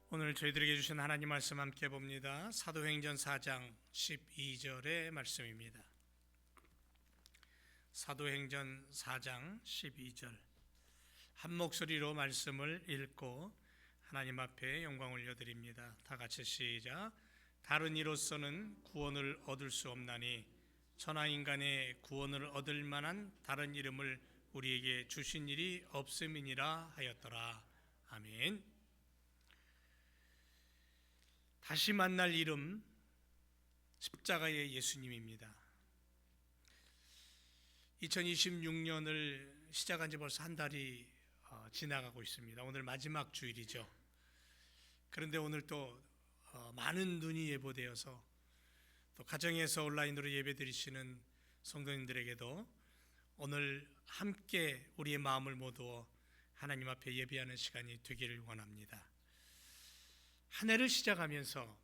오늘 저희들에게 주신 하나님 말씀 함께 봅니다. 사도행전 4장 12절의 말씀입니다. 사도행전 4장 12절 한 목소리로 말씀을 읽고 하나님 앞에 영광 올려드립니다. 다 같이 시작. 다른 이로서는 구원을 얻을 수 없나니 천하인간의 구원을 얻을 만한 다른 이름을 우리에게 주신 일이 없음이니라 하였더라. 아멘. 다시 만날 이름, 십자가의 예수님입니다. 2026년을 시작한 지 벌써 한 달이 지나가고 있습니다. 오늘 마지막 주일이죠. 그런데 오늘 또 많은 눈이 예보되어서 또 가정에서 온라인으로 예배드리시는 성도님들에게도 오늘 함께 우리의 마음을 모두어 하나님 앞에 예배하는 시간이 되기를 원합니다. 한 해를 시작하면서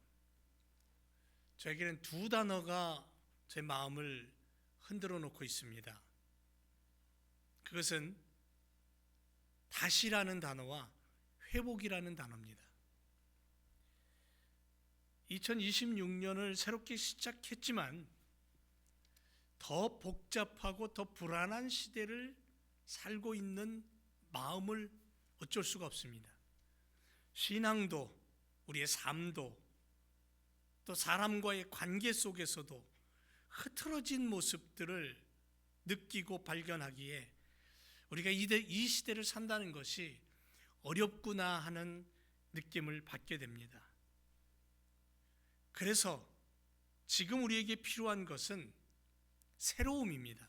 저에게는 두 단어가 제 마음을 흔들어 놓고 있습니다. 그것은 다시라는 단어와 회복이라는 단어입니다. 2026년을 새롭게 시작했지만 더 복잡하고 더 불안한 시대를 살고 있는 마음을 어쩔 수가 없습니다. 신앙도 우리의 삶도 또 사람과의 관계 속에서도 흐트러진 모습들을 느끼고 발견하기에 우리가 이 시대를 산다는 것이 어렵구나 하는 느낌을 받게 됩니다. 그래서 지금 우리에게 필요한 것은 새로움입니다.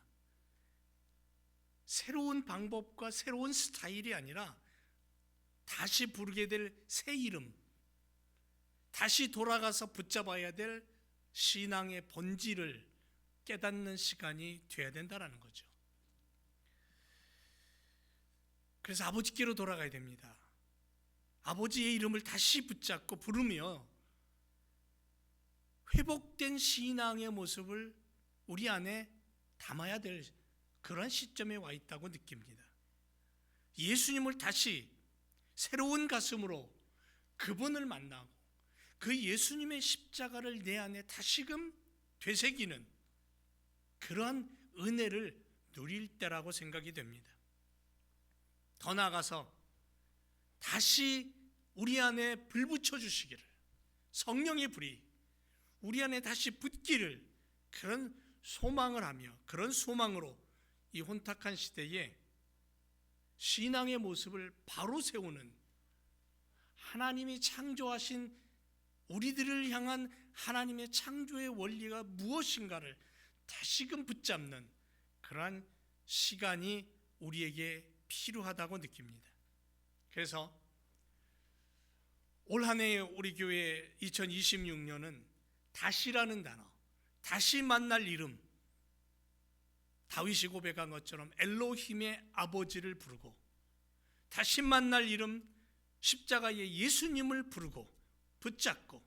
새로운 방법과 새로운 스타일이 아니라 다시 부르게 될 새 이름, 다시 돌아가서 붙잡아야 될 신앙의 본질을 깨닫는 시간이 되어야 된다는 거죠. 그래서 아버지께로 돌아가야 됩니다. 아버지의 이름을 다시 붙잡고 부르며 회복된 신앙의 모습을 우리 안에 담아야 될 그런 시점에 와 있다고 느낍니다. 예수님을 다시 새로운 가슴으로 그분을 만나고 그 예수님의 십자가를 내 안에 다시금 되새기는 그러한 은혜를 누릴 때라고 생각이 됩니다. 더 나아가서 다시 우리 안에 불 붙여 주시기를, 성령의 불이 우리 안에 다시 붙기를, 그런 소망을 하며 그런 소망으로 이 혼탁한 시대에 신앙의 모습을 바로 세우는, 하나님이 창조하신 우리들을 향한 하나님의 창조의 원리가 무엇인가를 다시금 붙잡는 그러한 시간이 우리에게 필요하다고 느낍니다. 그래서 올 한 해 우리 교회 2026년은 다시라는 단어, 다시 만날 이름, 다윗이 고백한 것처럼 엘로힘의 아버지를 부르고 다시 만날 이름 십자가의 예수님을 부르고 붙잡고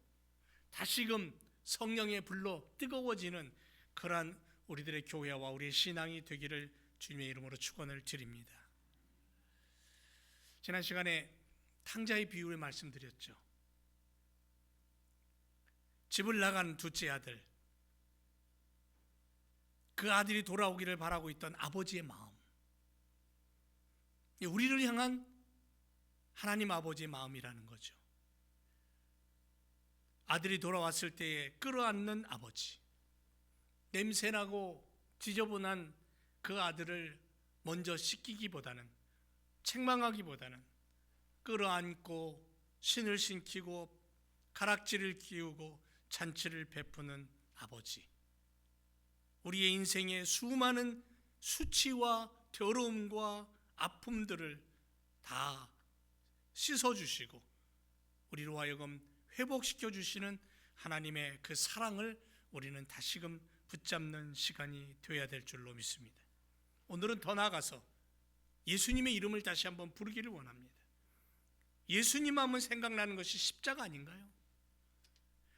다시금 성령의 불로 뜨거워지는 그러한 우리들의 교회와 우리의 신앙이 되기를 주님의 이름으로 축원을 드립니다. 지난 시간에 탕자의 비유를 말씀드렸죠. 집을 나간 둘째 아들, 그 아들이 돌아오기를 바라고 있던 아버지의 마음, 우리를 향한 하나님 아버지의 마음이라는 거죠. 아들이 돌아왔을 때에 끌어안는 아버지, 냄새나고 지저분한 그 아들을 먼저 씻기기보다는, 책망하기보다는 끌어안고 신을 신기고 가락지를 끼우고 잔치를 베푸는 아버지, 우리의 인생의 수많은 수치와 더러움과 아픔들을 다 씻어주시고 우리로 하여금 회복시켜 주시는 하나님의 그 사랑을 우리는 다시금 붙잡는 시간이 되어야 될 줄로 믿습니다. 오늘은 더 나아가서 예수님의 이름을 다시 한번 부르기를 원합니다. 예수님 하면 생각나는 것이 십자가 아닌가요?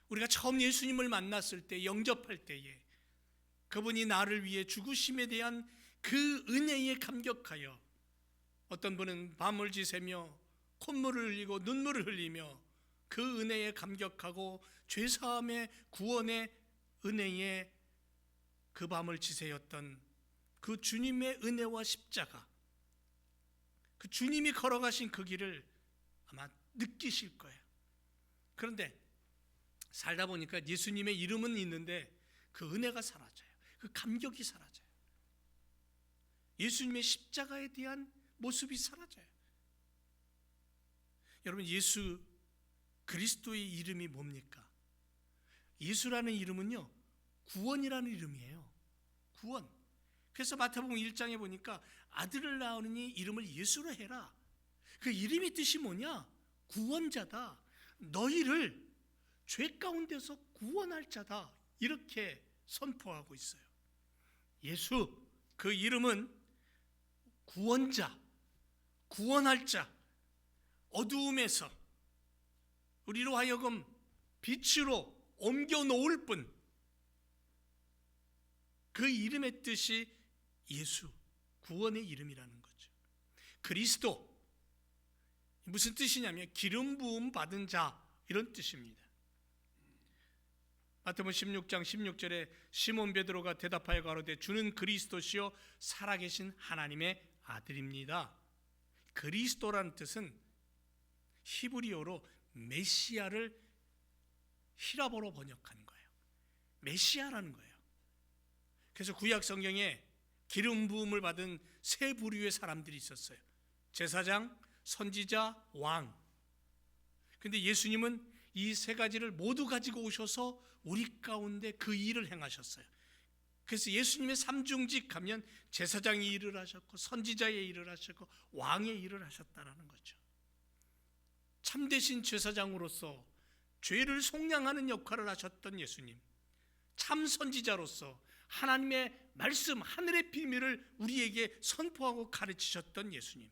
우리가 처음 예수님을 만났을 때, 영접할 때에 그분이 나를 위해 죽으심에 대한 그 은혜에 감격하여 어떤 분은 밤을 지새며 콧물을 흘리고 눈물을 흘리며 그 은혜에 감격하고 죄사함의 구원의 은혜에 그 밤을 지새웠던 그 주님의 은혜와 십자가, 그 주님이 걸어가신 그 길을 아마 느끼실 거예요. 그런데 살다 보니까 예수님의 이름은 있는데 그 은혜가 사라져요. 그 감격이 사라져요. 예수님의 십자가에 대한 모습이 사라져요. 여러분, 예수 그리스도의 이름이 뭡니까? 예수라는 이름은요, 구원이라는 이름이에요. 구원. 그래서 마태복음 1장에 보니까 아들을 낳으니 이름을 예수로 해라. 그 이름의 뜻이 뭐냐? 구원자다. 너희를 죄 가운데서 구원할 자다. 이렇게 선포하고 있어요. 예수, 그 이름은 구원자, 구원할 자, 어두움에서 우리로 하여금 빛으로 옮겨 놓을 분, 그 이름의 뜻이 예수, 구원의 이름이라는 거죠. 그리스도, 무슨 뜻이냐면 기름 부음 받은 자, 이런 뜻입니다. 마태복음 16장 16절에 시몬 베드로가 대답하여 가로되 주는 그리스도시요 살아계신 하나님의 아들입니다. 그리스도라는 뜻은 히브리어로 메시아를 히라보로 번역한 거예요. 메시아라는 거예요. 그래서 구약 성경에 기름 부음을 받은 세 부류의 사람들이 있었어요. 제사장, 선지자, 왕. 근데 예수님은 이 세 가지를 모두 가지고 오셔서 우리 가운데 그 일을 행하셨어요. 그래서 예수님의 삼중직 하면 제사장이 일을 하셨고 선지자의 일을 하셨고 왕의 일을 하셨다라는 거죠. 참되신 제사장으로서 죄를 속량하는 역할을 하셨던 예수님, 참 선지자로서 하나님의 말씀, 하늘의 비밀을 우리에게 선포하고 가르치셨던 예수님,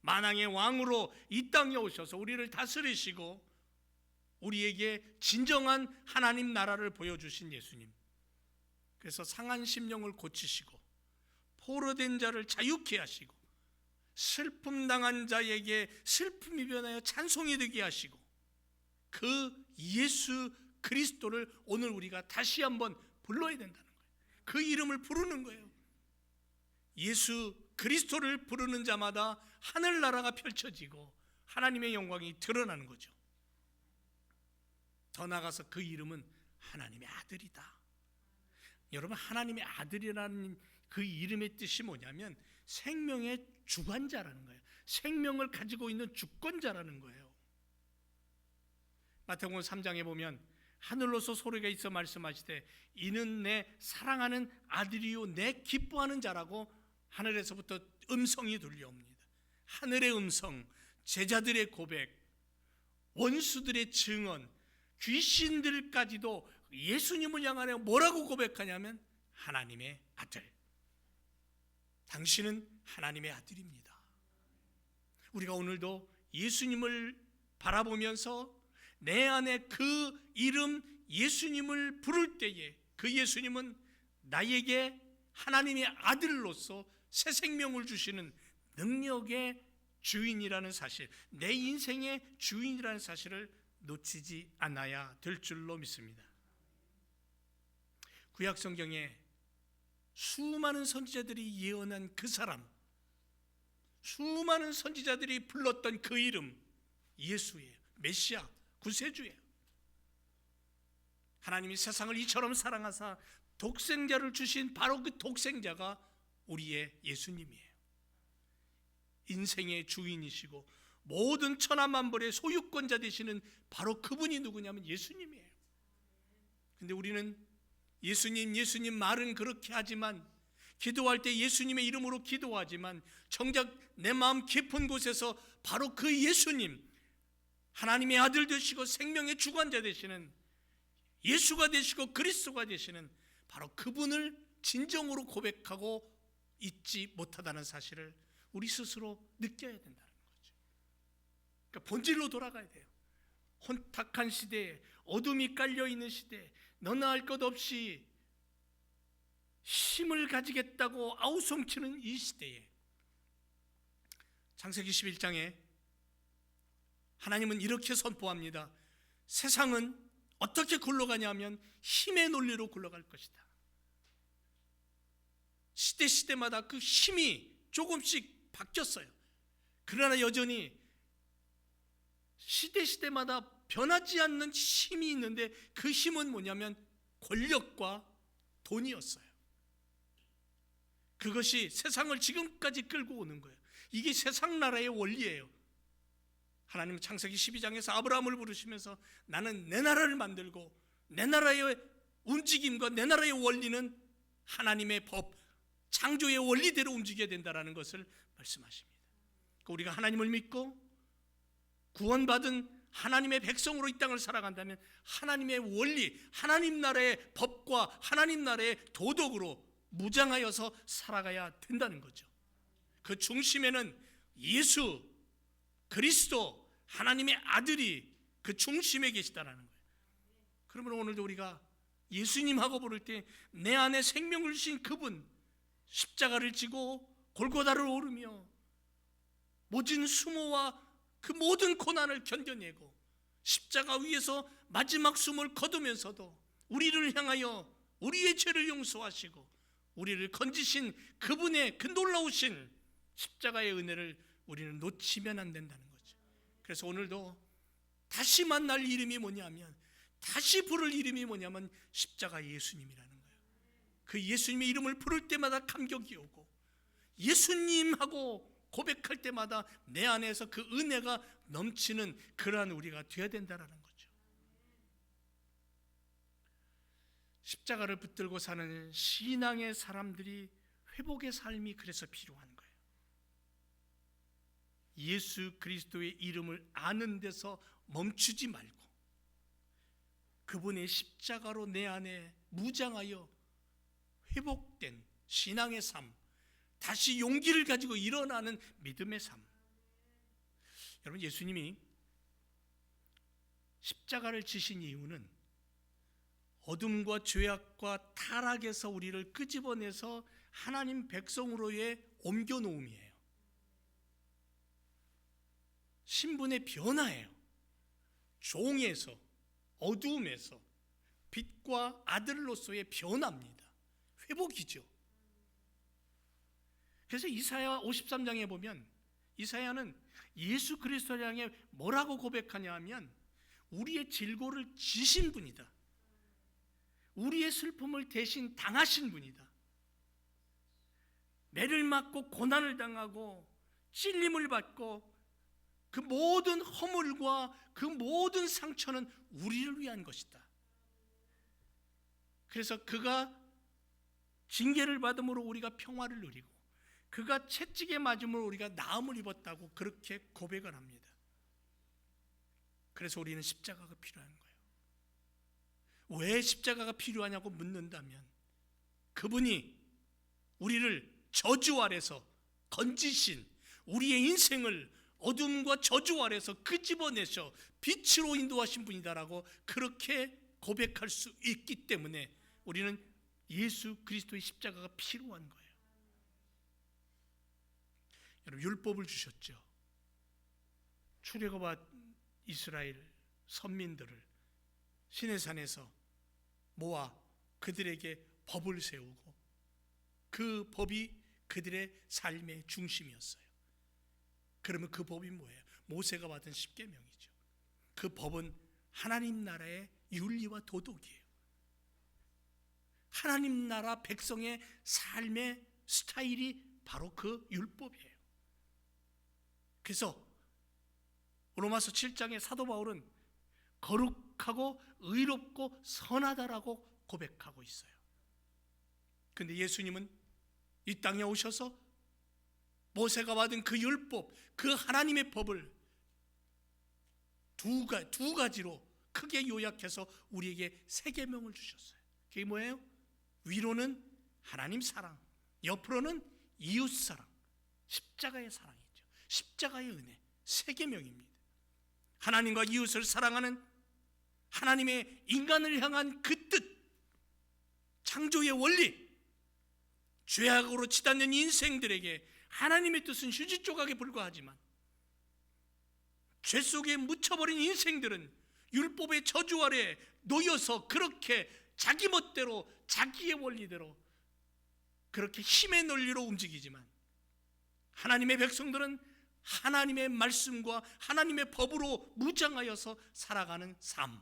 만왕의 왕으로 이 땅에 오셔서 우리를 다스리시고 우리에게 진정한 하나님 나라를 보여주신 예수님, 그래서 상한 심령을 고치시고 포로된 자를 자유케 하시고 슬픔 당한 자에게 슬픔이 변하여 찬송이 되게 하시고, 그 예수 그리스도를 오늘 우리가 다시 한번 불러야 된다는 거예요. 그 이름을 부르는 거예요. 예수 그리스도를 부르는 자마다 하늘나라가 펼쳐지고 하나님의 영광이 드러나는 거죠. 더 나아가서 그 이름은 하나님의 아들이다. 여러분, 하나님의 아들이라는 그 이름의 뜻이 뭐냐면 생명의 주관자라는 거예요. 생명을 가지고 있는 주권자라는 거예요. 마태복음 3장에 보면 하늘로서 소리가 있어 말씀하시되 이는 내 사랑하는 아들이요 내 기뻐하는 자라고 하늘에서부터 음성이 들려옵니다. 하늘의 음성, 제자들의 고백, 원수들의 증언, 귀신들까지도 예수님을 향하여 뭐라고 고백하냐면 하나님의 아들, 당신은 하나님의 아들입니다. 우리가 오늘도 예수님을 바라보면서 내 안에 그 이름 예수님을 부를 때에 그 예수님은 나에게 하나님의 아들로서 새 생명을 주시는 능력의 주인이라는 사실, 내 인생의 주인이라는 사실을 놓치지 않아야 될 줄로 믿습니다. 구약 성경에 수많은 선지자들이 예언한 그 사람, 수많은 선지자들이 불렀던 그 이름 예수예요. 메시아, 구세주예요. 하나님이 세상을 이처럼 사랑하사 독생자를 주신 바로 그 독생자가 우리의 예수님이에요. 인생의 주인이시고 모든 천하만벌의 소유권자 되시는 바로 그분이 누구냐면 예수님이에요. 근데 우리는 예수님 말은 그렇게 하지만, 기도할 때 예수님의 이름으로 기도하지만 정작 내 마음 깊은 곳에서 바로 그 예수님, 하나님의 아들 되시고 생명의 주관자 되시는 예수가 되시고 그리스도가 되시는 바로 그분을 진정으로 고백하고 잊지 못하다는 사실을 우리 스스로 느껴야 된다는 거죠. 그러니까 본질로 돌아가야 돼요. 혼탁한 시대에, 어둠이 깔려있는 시대에, 너나 할 것 없이 힘을 가지겠다고 아우성치는 이 시대에 창세기 11장에 하나님은 이렇게 선포합니다. 세상은 어떻게 굴러가냐면 힘의 논리로 굴러갈 것이다. 시대마다 그 힘이 조금씩 바뀌었어요. 그러나 여전히 시대마다 변하지 않는 힘이 있는데 그 힘은 뭐냐면 권력과 돈이었어요. 그것이 세상을 지금까지 끌고 오는 거예요. 이게 세상 나라의 원리예요. 하나님은 창세기 12장에서 아브라함을 부르시면서 나는 내 나라를 만들고 내 나라의 움직임과 내 나라의 원리는 하나님의 법, 창조의 원리대로 움직여야 된다는 것을 말씀하십니다. 우리가 하나님을 믿고 구원받은 하나님의 백성으로 이 땅을 살아간다면 하나님의 원리, 하나님 나라의 법과 하나님 나라의 도덕으로 무장하여서 살아가야 된다는 거죠. 그 중심에는 예수 그리스도 하나님의 아들이 그 중심에 계시다라는 거예요. 그러면 오늘도 우리가 예수님하고 부를 때 내 안에 생명을 주신 그분, 십자가를 지고 골고다를 오르며 모진 수모와 그 모든 고난을 견뎌내고 십자가 위에서 마지막 숨을 거두면서도 우리를 향하여 우리의 죄를 용서하시고 우리를 건지신 그분의 그 놀라우신 십자가의 은혜를 우리는 놓치면 안 된다는 거죠. 그래서 오늘도 다시 만날 이름이 뭐냐면, 다시 부를 이름이 뭐냐면 십자가 예수님이라는 거예요. 그 예수님의 이름을 부를 때마다 감격이 오고 예수님하고 고백할 때마다 내 안에서 그 은혜가 넘치는 그러한 우리가 되어야 된다는 거죠. 십자가를 붙들고 사는 신앙의 사람들이 회복의 삶이 그래서 필요한 거예요. 예수 그리스도의 이름을 아는 데서 멈추지 말고 그분의 십자가로 내 안에 무장하여 회복된 신앙의 삶, 다시 용기를 가지고 일어나는 믿음의 삶. 여러분, 예수님이 십자가를 지신 이유는 어둠과 죄악과 타락에서 우리를 끄집어내서 하나님 백성으로의 옮겨놓음이에요. 신분의 변화예요. 종에서, 어두움에서 빛과 아들로서의 변화입니다. 회복이죠. 그래서 이사야 53장에 보면 이사야는 예수 그리스도를 향해 뭐라고 고백하냐 하면 우리의 질고를 지신 분이다. 우리의 슬픔을 대신 당하신 분이다. 매를 맞고 고난을 당하고 찔림을 받고 그 모든 허물과 그 모든 상처는 우리를 위한 것이다. 그래서 그가 징계를 받음으로 우리가 평화를 누리고 그가 채찍에 맞음으로 우리가 나음을 입었다고 그렇게 고백을 합니다. 그래서 우리는 십자가가 필요한 거예요. 왜 십자가가 필요하냐고 묻는다면 그분이 우리를 저주 아래서 건지신 우리의 인생을 어둠과 저주 아래서 끄집어내셔 빛으로 인도하신 분이다라고 그렇게 고백할 수 있기 때문에 우리는 예수 그리스도의 십자가가 필요한 거예요. 여러분, 율법을 주셨죠. 출애굽한 이스라엘 선민들을 시내산에서 모아 그들에게 법을 세우고 그 법이 그들의 삶의 중심이었어요. 그러면 그 법이 뭐예요? 모세가 받은 십계명이죠. 그 법은 하나님 나라의 윤리와 도덕이에요. 하나님 나라 백성의 삶의 스타일이 바로 그 율법이에요. 그래서 로마서 7장에 사도 바울은 거룩하고 의롭고 선하다라고 고백하고 있어요. 그런데 예수님은 이 땅에 오셔서 모세가 받은 그 율법, 그 하나님의 법을 두 가지로 크게 요약해서 우리에게 세 계명을 주셨어요. 그게 뭐예요? 위로는 하나님 사랑, 옆으로는 이웃 사랑, 십자가의 사랑이죠. 십자가의 은혜, 세 계명입니다. 하나님과 이웃을 사랑하는 하나님의 인간을 향한 그 뜻, 창조의 원리, 죄악으로 치닫는 인생들에게 하나님의 뜻은 휴지 조각에 불과하지만 죄 속에 묻혀버린 인생들은 율법의 저주 아래 놓여서 그렇게 자기 멋대로 자기의 원리대로 그렇게 힘의 논리로 움직이지만 하나님의 백성들은 하나님의 말씀과 하나님의 법으로 무장하여서 살아가는 삶.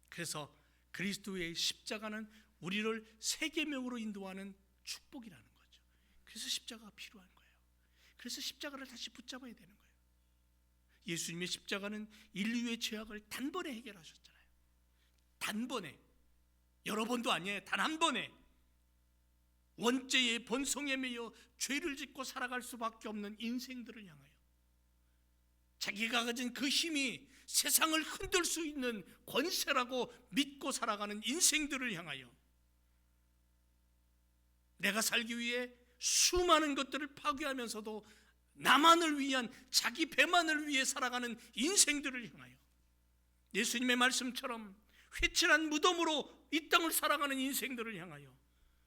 그래서 그리스도의 십자가는 우리를 세계명으로 인도하는 축복이라는 거죠. 그래서 십자가가 필요한 거예요. 그래서 십자가를 다시 붙잡아야 되는 거예요. 예수님의 십자가는 인류의 죄악을 단번에 해결하셨잖아요. 단번에. 여러 번도 아니에요. 단 한 번에. 원죄의 본성에 매여 죄를 짓고 살아갈 수밖에 없는 인생들을 향하여 자기가 가진 그 힘이 세상을 흔들 수 있는 권세라고 믿고 살아가는 인생들을 향하여 내가 살기 위해 수많은 것들을 파괴하면서도 나만을 위한 자기 배만을 위해 살아가는 인생들을 향하여 예수님의 말씀처럼 회칠한 무덤으로 이 땅을 살아가는 인생들을 향하여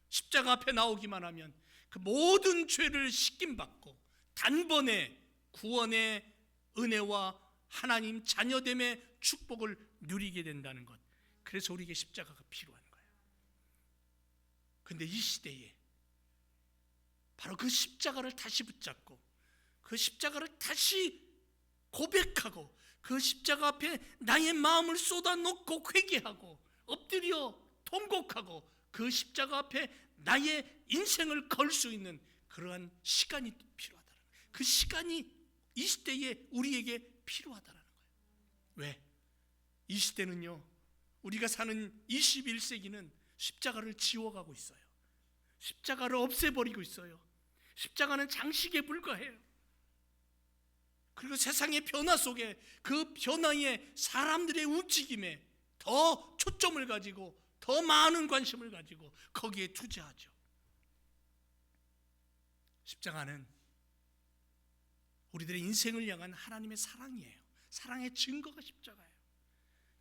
십자가 앞에 나오기만 하면 그 모든 죄를 씻김받고 단번에 구원의 은혜와 하나님 자녀됨의 축복을 누리게 된다는 것. 그래서 우리에게 십자가가 필요한 거예요. 그런데 이 시대에 바로 그 십자가를 다시 붙잡고 그 십자가를 다시 고백하고 그 십자가 앞에 나의 마음을 쏟아놓고 회개하고 엎드려 통곡하고 그 십자가 앞에 나의 인생을 걸 수 있는 그러한 시간이 필요하다는 거예요. 그 시간이 이 시대에 우리에게 필요하다는 거예요. 왜? 이 시대는요, 우리가 사는 21세기는 십자가를 지워가고 있어요. 십자가를 없애버리고 있어요. 십자가는 장식에 불과해요. 그리고 세상의 변화 속에 그 변화에 사람들의 움직임에 더 초점을 가지고 더 많은 관심을 가지고 거기에 투자하죠. 십자가는 우리들의 인생을 향한 하나님의 사랑이에요. 사랑의 증거가 십자가예요.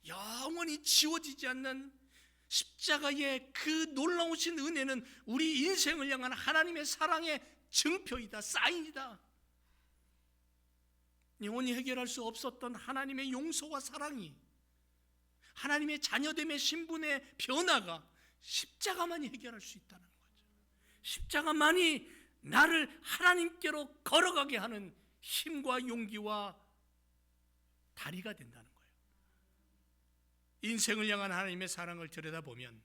영원히 지워지지 않는 십자가의 그 놀라우신 은혜는 우리 인생을 향한 하나님의 사랑의 증표이다, 사인이다. 영원히 해결할 수 없었던 하나님의 용서와 사랑이, 하나님의 자녀됨의 신분의 변화가 십자가만이 해결할 수 있다는 거죠. 십자가만이 나를 하나님께로 걸어가게 하는 힘과 용기와 다리가 된다는 거예요. 인생을 향한 하나님의 사랑을 들여다보면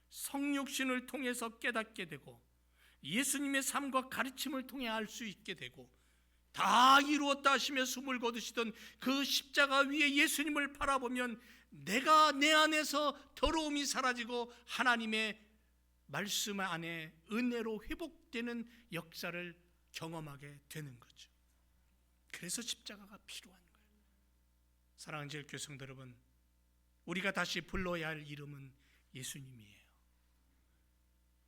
성육신을 통해서 깨닫게 되고 예수님의 삶과 가르침을 통해 알 수 있게 되고 다 이루었다 하시며 숨을 거두시던 그 십자가 위에 예수님을 바라보면 내가 내 안에서 더러움이 사라지고 하나님의 말씀 안에 은혜로 회복되는 역사를 경험하게 되는 거죠. 그래서 십자가가 필요한 거예요. 사랑하는 제일교회 성도 여러분, 우리가 다시 불러야 할 이름은 예수님이에요.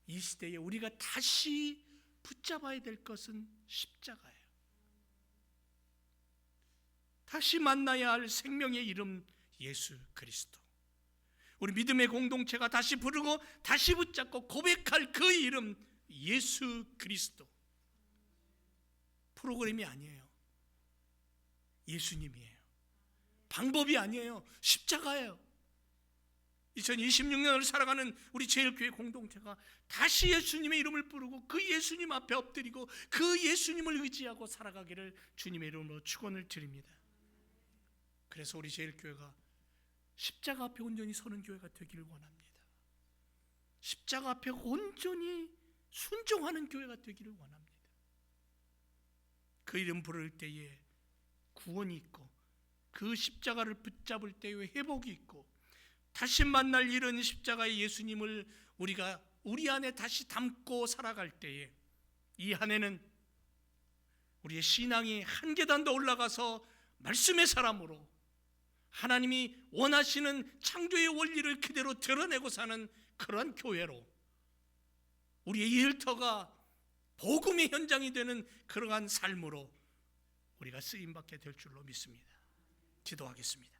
이 시대에 우리가 다시 붙잡아야 될 것은 십자가예요. 다시 만나야 할 생명의 이름 예수 그리스도. 우리 믿음의 공동체가 다시 부르고 다시 붙잡고 고백할 그 이름 예수 그리스도. 프로그램이 아니에요. 예수님이에요. 방법이 아니에요. 십자가예요. 2026년을 살아가는 우리 제일교회 공동체가 다시 예수님의 이름을 부르고 그 예수님 앞에 엎드리고 그 예수님을 의지하고 살아가기를 주님의 이름으로 축원을 드립니다. 그래서 우리 제일교회가 십자가 앞에 온전히 서는 교회가 되기를 원합니다. 십자가 앞에 온전히 순종하는 교회가 되기를 원합니다. 그 이름 부를 때에 구원이 있고 그 십자가를 붙잡을 때에 회복이 있고 다시 만날 이런 십자가의 예수님을 우리가 우리 안에 다시 담고 살아갈 때에 이 한 해는 우리의 신앙이 한 계단 더 올라가서 말씀의 사람으로 하나님이 원하시는 창조의 원리를 그대로 드러내고 사는 그런 교회로 우리의 일터가 복음의 현장이 되는 그러한 삶으로 우리가 쓰임받게 될 줄로 믿습니다. 기도하겠습니다.